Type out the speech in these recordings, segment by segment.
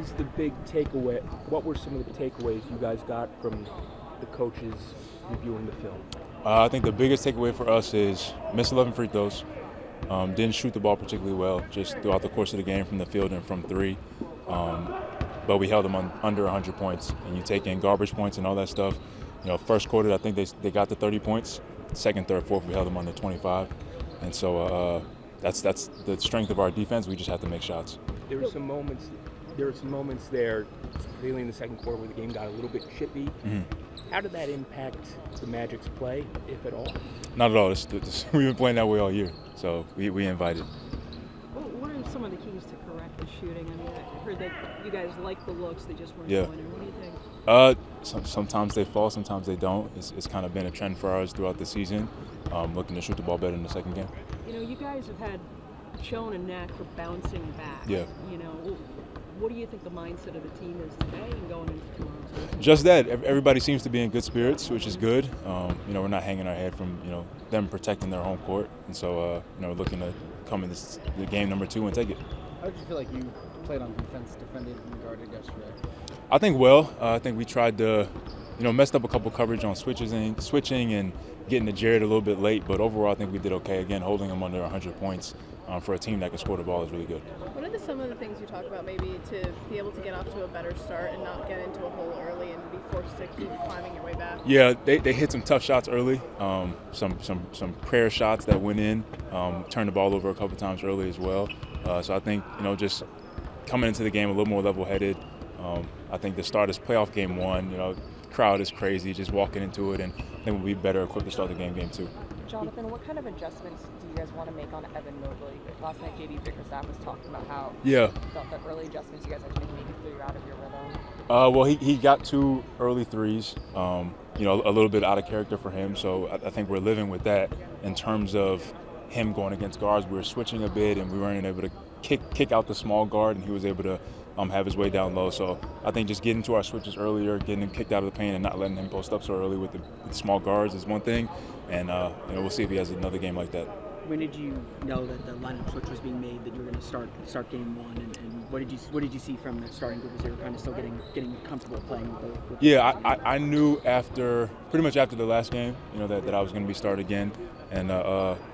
was the big takeaway? What were some of the takeaways you guys got from the coaches reviewing the film? I think the biggest takeaway for us is missed 11 free throws. Didn't shoot the ball particularly well just throughout the course of the game from the field and from three. But we held them under 100 points. And you take in garbage points and all that stuff. First quarter, I think they got to 30 points. Second, third, fourth, we held them under 25. And so that's the strength of our defense. We just have to make shots. There were some moments there, particularly in the second quarter, where the game got a little bit chippy. Mm-hmm. How did that impact the Magic's play, if at all? Not at all. We've been playing that way all year, so we invited. What are some of the keys to correct the shooting? I mean, I heard that you guys like the looks, they just weren't going in. What do you think? Sometimes they fall, sometimes they don't. It's kind of been a trend for us throughout the season, looking to shoot the ball better in the second game. You guys have shown a knack for bouncing back. Yeah. What do you think the mindset of the team is today and going into tomorrow's game? Just that. Everybody seems to be in good spirits, which is good. We're not hanging our head from, them protecting their home court. And so, we're looking to come in the game number 2 and take it. How did you feel like you played on defense, defended, and guarded yesterday? I think well. I think we tried to, messed up a couple coverage on switching and getting to Jared a little bit late. But overall, I think we did okay. Again, holding them under 100 points for a team that can score the ball is really good. What are some of the things you talk about maybe to be able to get off to a better start and not get into a hole early and be forced to keep climbing your way back? Yeah, they hit some tough shots early, some prayer shots that went in, turned the ball over a couple times early as well. So I think, just coming into the game a little more level-headed. I think the start is playoff game 1, crowd is crazy, just walking into it, and I think we'll be better equipped to start the game 2. Jonathan, what kind of adjustments do you guys want to make on Evan Mobley? Last night, JD Bickerstaff was talking about how he felt that early adjustments you guys had to make maybe clear you out of your rhythm. Well, he got 2 early threes, a little bit out of character for him. So I think we're living with that in terms of him going against guards. We were switching a bit, and we weren't able to kick out the small guard, and he was able to have his way down low. So I think just getting to our switches earlier, getting him kicked out of the paint and not letting him post up so early with the small guards is one thing. And we'll see if he has another game like that. When did you know that the lineup switch was being made, that you were going to start game 1, and what did you see from the starting group as they were kind of still getting comfortable playing with I knew pretty much after the last game, that I was going to be started again. And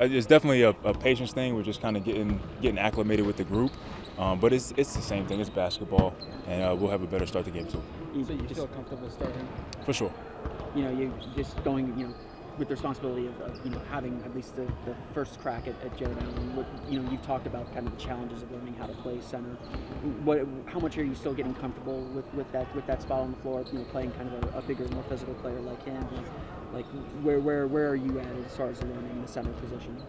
it's definitely a patience thing. We're just kind of getting acclimated with the group. But it's the same thing. It's basketball, and we'll have a better start to game 2. So you feel comfortable starting? For sure. You just going, with the responsibility of having at least the first crack at Jared Allen. You've talked about kind of the challenges of learning how to play center. How much are you still getting comfortable with that spot on the floor? Playing kind of a bigger, more physical player like him. Like where are you at as far as learning the center position?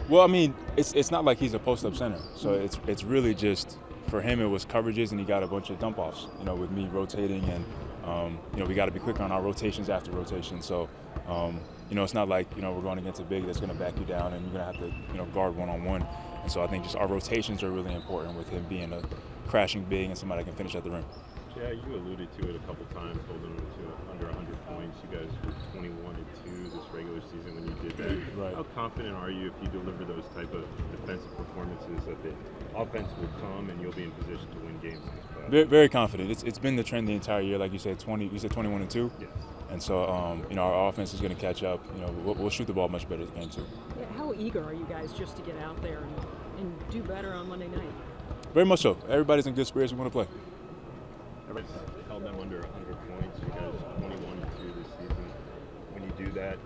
Well, I mean, it's not like he's a post-up center, so it's really just for him. It was coverages, and he got a bunch of dump offs. With me rotating, and we got to be quicker on our rotations after rotation. So, it's not like we're going against a big that's going to back you down, and you're going to have to guard one-on-one. And so I think just our rotations are really important with him being a crashing big and somebody that can finish at the rim. Yeah, you alluded to it a couple times, holding them to under 100 points. You guys were 21-2 this regular season when you did that. Right. How confident are you if you deliver those type of defensive performances that the offense will come and you'll be in position to win games in this playoff? Very, very confident. It's been the trend the entire year, like you said. You said 21-2. Yes. And so, our offense is going to catch up. We'll shoot the ball much better this game 2. Yeah, how eager are you guys just to get out there and do better on Monday night? Very much so. Everybody's in good spirits. We want to play. Everybody's held them under 100 points. You guys 21-2 this season. When you do that,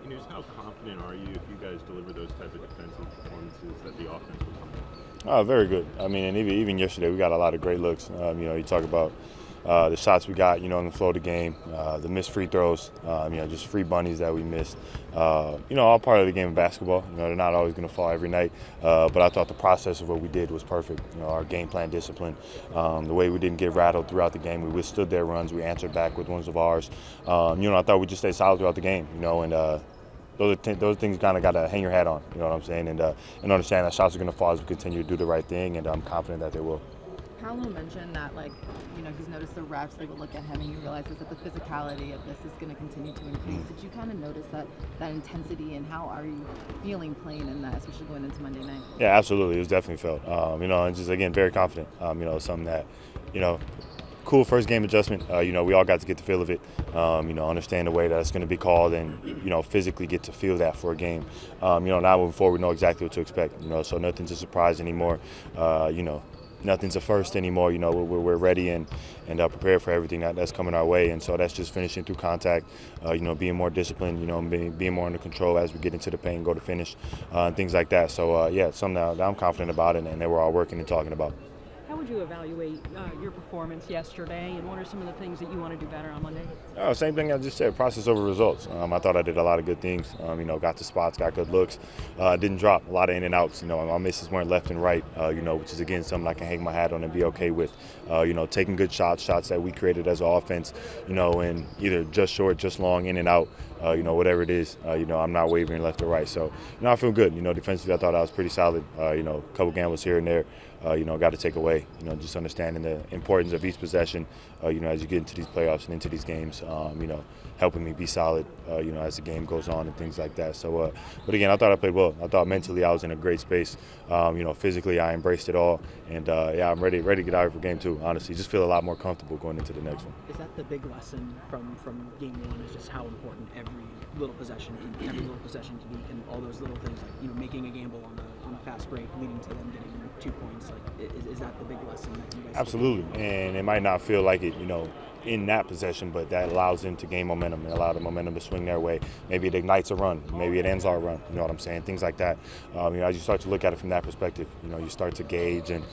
just how confident are you if you guys deliver those type of defensive performances that the offense will come in? Oh, very good. I mean, and even yesterday we got a lot of great looks. You talk about the shots we got, on the flow of the game, the missed free throws, just free bunnies that we missed. All part of the game of basketball. They're not always going to fall every night. But I thought the process of what we did was perfect. Our game plan discipline, the way we didn't get rattled throughout the game. We withstood their runs. We answered back with ones of ours. I thought we just stayed solid throughout the game, and those things kind of got to hang your hat on, you know what I'm saying, and understand that shots are going to fall as we continue to do the right thing, and I'm confident that they will. Paolo mentioned that, like, you know, he's noticed the reps, they will look at him and he realizes that the physicality of this is going to continue to increase. Did you kind of notice that intensity, and how are you feeling playing in that, especially going into Monday night? Yeah, absolutely. It was definitely felt. You know, and just, again, very confident. You know, something that, you know, cool first game adjustment. You know, we all got to get the feel of it. You know, understand the way that it's going to be called, and you know, physically get to feel that for a game. You know, now moving forward, we know exactly what to expect. You know, so nothing's a surprise anymore. You know, nothing's a first anymore. You know, we're ready and prepared for everything that's coming our way. And so that's just finishing through contact. You know, being more disciplined. You know, being more under control as we get into the paint and go to finish, and things like that. So yeah, it's something that I'm confident about, and that we're all working and talking about. How would you evaluate your performance yesterday, and what are some of the things that you want to do better on Monday? Same thing I just said, process over results. I thought I did a lot of good things. You know, got the spots, got good looks, didn't drop, a lot of in and outs. You know, my misses weren't left and right, you know, which is, again, something I can hang my hat on and be okay with. You know, taking good shots that we created as an offense, you know, and either just short, just long, in and out, you know, whatever it is, you know, I'm not wavering left or right. So, you know, I feel good. You know, defensively, I thought I was pretty solid. You know, a couple gambles here and there. You know, got to take away, you know, just understanding the importance of each possession, you know, as you get into these playoffs and into these games, you know, helping me be solid, you know, as the game goes on and things like that. So, but again, I thought I played well. I thought mentally I was in a great space. You know, physically I embraced it all. And, yeah, I'm ready to get out here for game 2, honestly. Just feel a lot more comfortable going into the next one. Is that the big lesson from game 1, is just how important every little possession can be, and all those little things, like, you know, making a gamble on a fast break leading to them getting 2 points? Like, is that the big lesson that you guys? Absolutely, and it might not feel like it, you know, in that possession, but that allows them to gain momentum and allow the momentum to swing their way. Maybe it ignites a run, maybe it ends our run. You know what I'm saying? Things like that. You know, as you start to look at it from that perspective, you know, you start to gauge and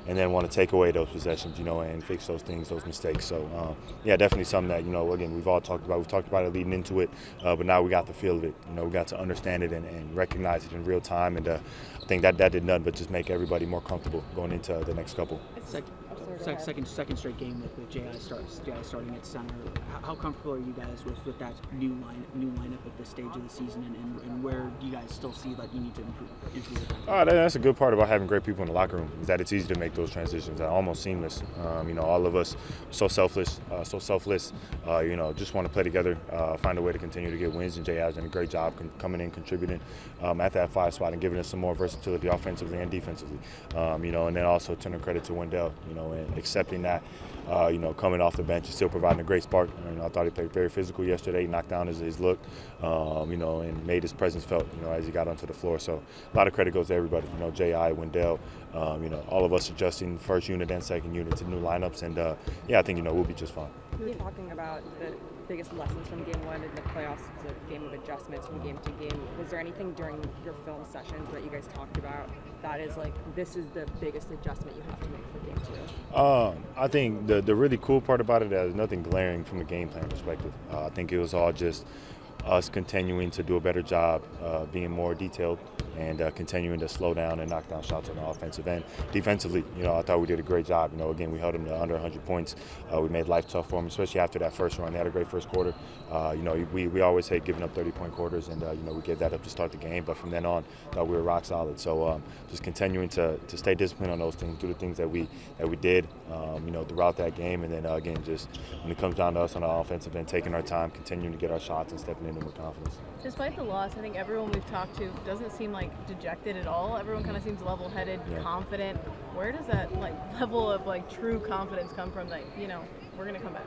then want to take away those possessions, you know, and fix those things, those mistakes. So, yeah, definitely something that, you know, again, we've all talked about. We've talked about it leading into it, but now we got the feel of it. You know, we got to understand it and recognize it in real time. And I think that did nothing but just make everybody more comfortable going into the next couple. Second straight game with J.I. starting at center. How comfortable are you guys with that new lineup at this stage of the season, and where do you guys still see that you need to improve? That's a good part about having great people in the locker room, is that it's easy to make those transitions. They're almost seamless. You know, all of us so selfless. You know, just want to play together, find a way to continue to get wins. And J.I.'s done a great job coming in, contributing at that 5 spot and giving us some more versatility offensively and defensively. You know, and then also turning credit to Wendell, you know, and accepting that, you know, coming off the bench and still providing a great spark. You know, I thought he played very physical yesterday, knocked down his look, you know, and made his presence felt, you know, as he got onto the floor. So a lot of credit goes to everybody, you know, J.I., Wendell, you know, all of us adjusting first unit and second unit to new lineups. And, yeah, I think, you know, we'll be just fine. You're talking about the biggest lessons from game 1 in the playoffs. It's a game of adjustments from game to game. Was there anything during your film sessions that you guys talked about that is like, this is the biggest adjustment you have to make for game 2? I think the really cool part about it is nothing glaring from the game plan perspective. I think it was all just us continuing to do a better job, being more detailed, and continuing to slow down and knock down shots on the offensive end. Defensively, you know, I thought we did a great job. You know, again, we held them to under 100 points. We made life tough for them, especially after that first run. They had a great first quarter. You know, we always hate giving up 30-point quarters, and, you know, we gave that up to start the game. But from then on, we were rock solid. So just continuing to stay disciplined on those things, do the things that we did, you know, throughout that game. And then, again, just when it comes down to us on the offensive end, taking our time, continuing to get our shots and stepping into with confidence. Despite the loss, I think everyone we've talked to doesn't seem like dejected at all. Everyone kind of seems level-headed, confident. Where does that level of true confidence come from? That, you know, we're gonna come back.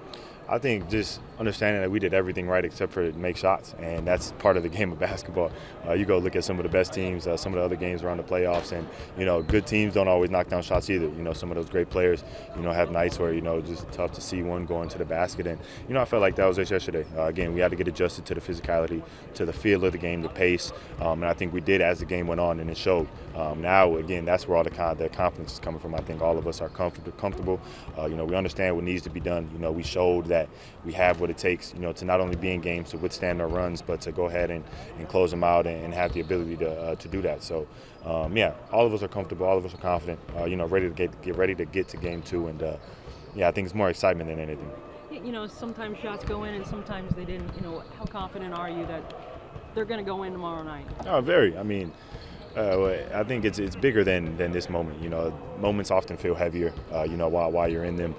I think just understanding that we did everything right except for make shots, and that's part of the game of basketball. You go look at some of the best teams, some of the other games around the playoffs, and, you know, good teams don't always knock down shots either. You know, some of those great players, you know, have nights where, you know, just tough to see one going to the basket. And, you know, I felt like that was us yesterday. Again, we had to get adjusted to the physicality, to the feel of the game, the pace, and I think we did as the game went on, and it showed. Now, again, that's where all the confidence is coming from. I think all of us are comfortable. You know, we understand what needs to be done. You know, we showed that we have what it takes, you know, to not only be in games, to withstand our runs, but to go ahead and close them out and have the ability to do that. So, yeah, all of us are comfortable. All of us are confident. You know, ready to get ready to get to game 2. And, yeah, I think it's more excitement than anything. You know, sometimes shots go in and sometimes they didn't. You know, how confident are you that they're going to go in tomorrow night? Oh, very. I mean, I think it's bigger than this moment. Moments often feel heavier. While you're in them,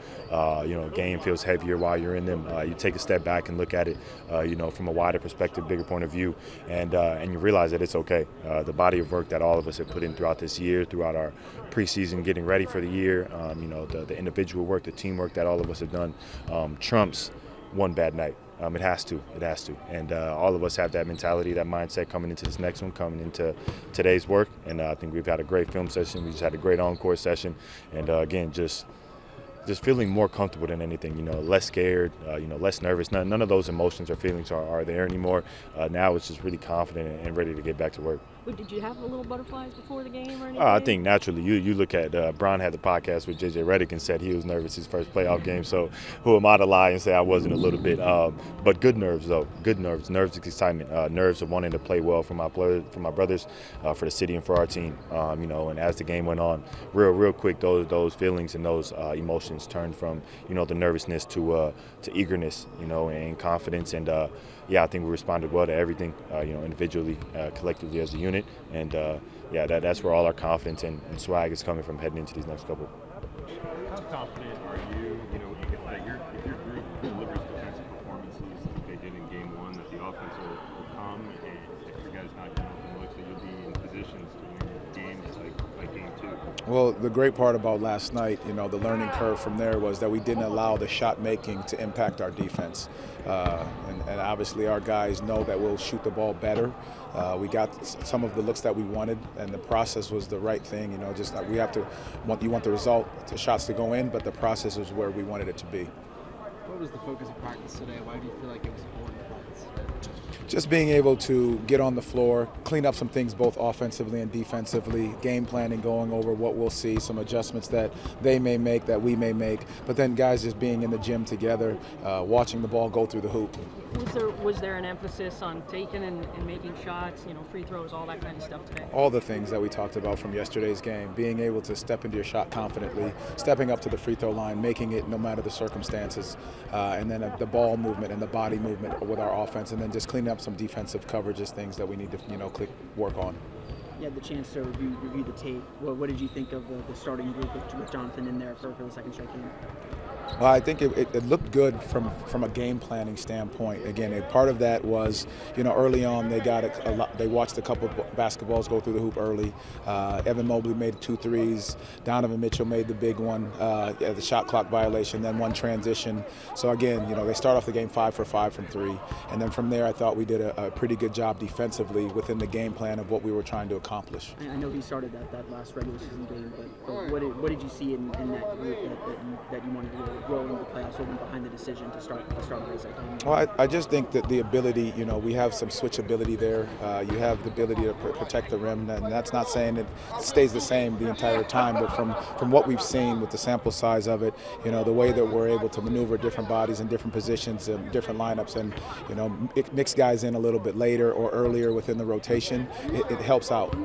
game feels heavier while you're in them. You take a step back and look at it, from a wider perspective, bigger point of view, and you realize that it's okay. The body of work that all of us have put in throughout this year, throughout our preseason, getting ready for the year, the individual work, the teamwork that all of us have done, trumps one bad night. It has to. And all of us have that mentality, that mindset coming into this next one, coming into today's work. And I think we've had a great film session. We just had a great encore session. And again, just feeling more comfortable than anything, less scared, less nervous. None of those emotions or feelings are there anymore. Now it's just really confident and ready to get back to work. But did you have a little butterflies before the game or anything? I think naturally. You look at Brian had the podcast with JJ Redick and said he was nervous his first playoff game. So who am I to lie and say I wasn't a little bit? But good nerves though. Good nerves. Nerves of excitement. Nerves of wanting to play well for my brothers, for the city and for our team. And as the game went on, real quick, those feelings and those emotions turned from the nervousness to eagerness, and confidence. And I think we responded well to everything, individually, collectively as a unit. And that's where all our confidence and swag is coming from heading into these next couple. How confident are you, if your group delivers defensive performances like they did in Game 1, that the offense will come, and if you guys not getting open looks, that you'll be in positions to win games like Game 2? Well, the great part about last night, the learning curve from there was that we didn't allow the shot making to impact our defense. And obviously our guys know that we'll shoot the ball better. We got some of the looks that we wanted, and the process was the right thing. Just like you want the result, the shots to go in, but the process was where we wanted it to be. What was the focus of practice today? Why do you feel like it was important to practice? Just being able to get on the floor, clean up some things both offensively and defensively, game planning, going over what we'll see, some adjustments that they may make, that we may make, but then guys just being in the gym together, watching the ball go through the hoop. Was there an emphasis on taking and making shots, free throws, all that kind of stuff today? All the things that we talked about from yesterday's game, being able to step into your shot confidently, stepping up to the free throw line, making it no matter the circumstances, and then the ball movement and the body movement with our offense, and then just cleaning up some defensive coverages, things that we need to work on. You had the chance to review the tape. What did you think of the starting group with Jonathan in there for the second straight game? Well, I think it looked good from a game planning standpoint. Again, part of that was, early on they watched a couple of basketballs go through the hoop early. Evan Mobley made 2 threes. Donovan Mitchell made the big one, the shot clock violation, then one transition. So again, they start off the game 5 for 5 from 3, and then from there I thought we did a pretty good job defensively within the game plan of what we were trying to accomplish. I know he started that last regular season game, but what did you see in that group that you wanted to roll into the playoffs, holding behind the decision to start the second game? Well, I just think that the ability, we have some switchability there. You have the ability to protect the rim, and that's not saying it stays the same the entire time, but from what we've seen with the sample size of it, the way that we're able to maneuver different bodies in different positions and different lineups, and mix guys in a little bit later or earlier within the rotation, it helps out.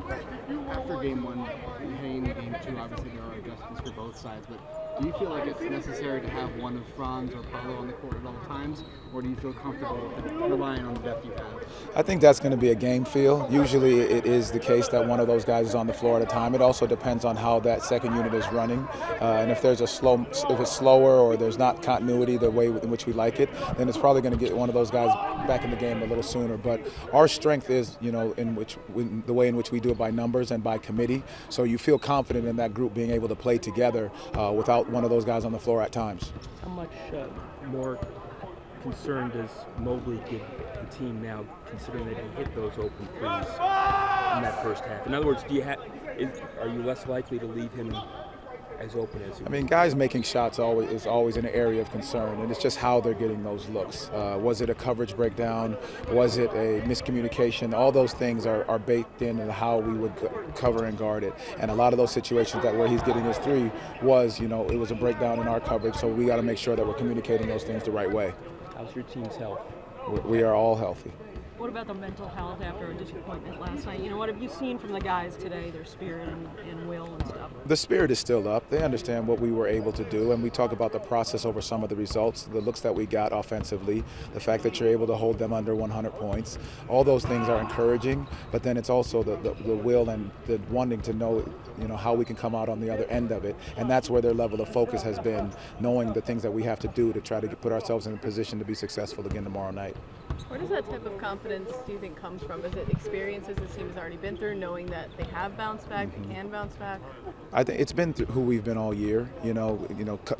After Game 1, heading into Game 2, obviously there are adjustments for both sides, but do you feel like it's necessary to have one of Franz or Paolo on the court at all times, or do you feel comfortable relying on the depth you have? I think that's going to be a game feel. Usually it is the case that one of those guys is on the floor at a time. It also depends on how that second unit is running, and if it's slower or there's not continuity the way in which we like it, then it's probably going to get one of those guys back in the game a little sooner. But our strength is, the way in which we do it by numbers and by committee. So you feel confident in that group being able to play together without one of those guys on the floor at times. How much more concern does Mobley give the team now, considering that he hit those open threes in that first half? In other words, are you less likely to leave him as open as you? Guys making shots is always an area of concern, and it's just how they're getting those looks. Was it a coverage breakdown? Was it a miscommunication? All those things are baked into how we would cover and guard it. And a lot of those situations where he's getting his three was, it was a breakdown in our coverage, so we got to make sure that we're communicating those things the right way. How's your team's health? We are all healthy. What about the mental health after a disappointment last night? You know, what have you seen from the guys today, their spirit and will and stuff? The spirit is still up. They understand what we were able to do, and we talk about the process over some of the results, the looks that we got offensively, the fact that you're able to hold them under 100 points. All those things are encouraging, but then it's also the will and the wanting to know, you know, how we can come out on the other end of it, and that's where their level of focus has been, knowing the things that we have to do to try to put ourselves in a position to be successful again tomorrow night. Where does that type of confidence do you think comes from? Is it experiences this team has already been through, knowing that they have bounced back, they can bounce back? I think it's been through who we've been all year.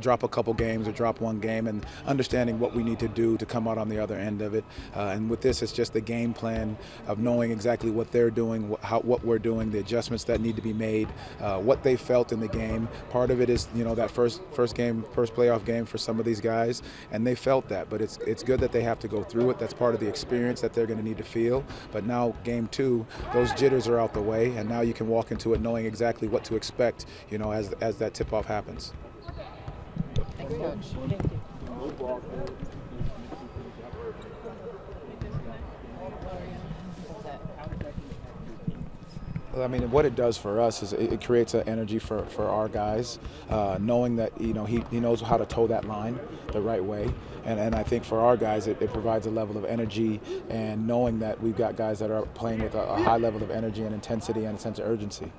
Drop a couple games or drop one game, and understanding what we need to do to come out on the other end of it. And with this, it's just the game plan of knowing exactly what they're doing, what we're doing, the adjustments that need to be made, what they felt in the game. Part of it is, you know, that first playoff game for some of these guys, and they felt that. But it's good that they have to go through it. That's part of the experience that they're going to need to feel. But now, game 2, those jitters are out the way, and now you can walk into it knowing exactly what to expect, you know, as that tip-off happens. Thanks, Coach. Thank you. Well, I mean, what it does for us is it creates an energy for our guys, knowing that, you know, he knows how to toe that line the right way. And I think for our guys, it provides a level of energy, and knowing that we've got guys that are playing with a high level of energy and intensity and a sense of urgency.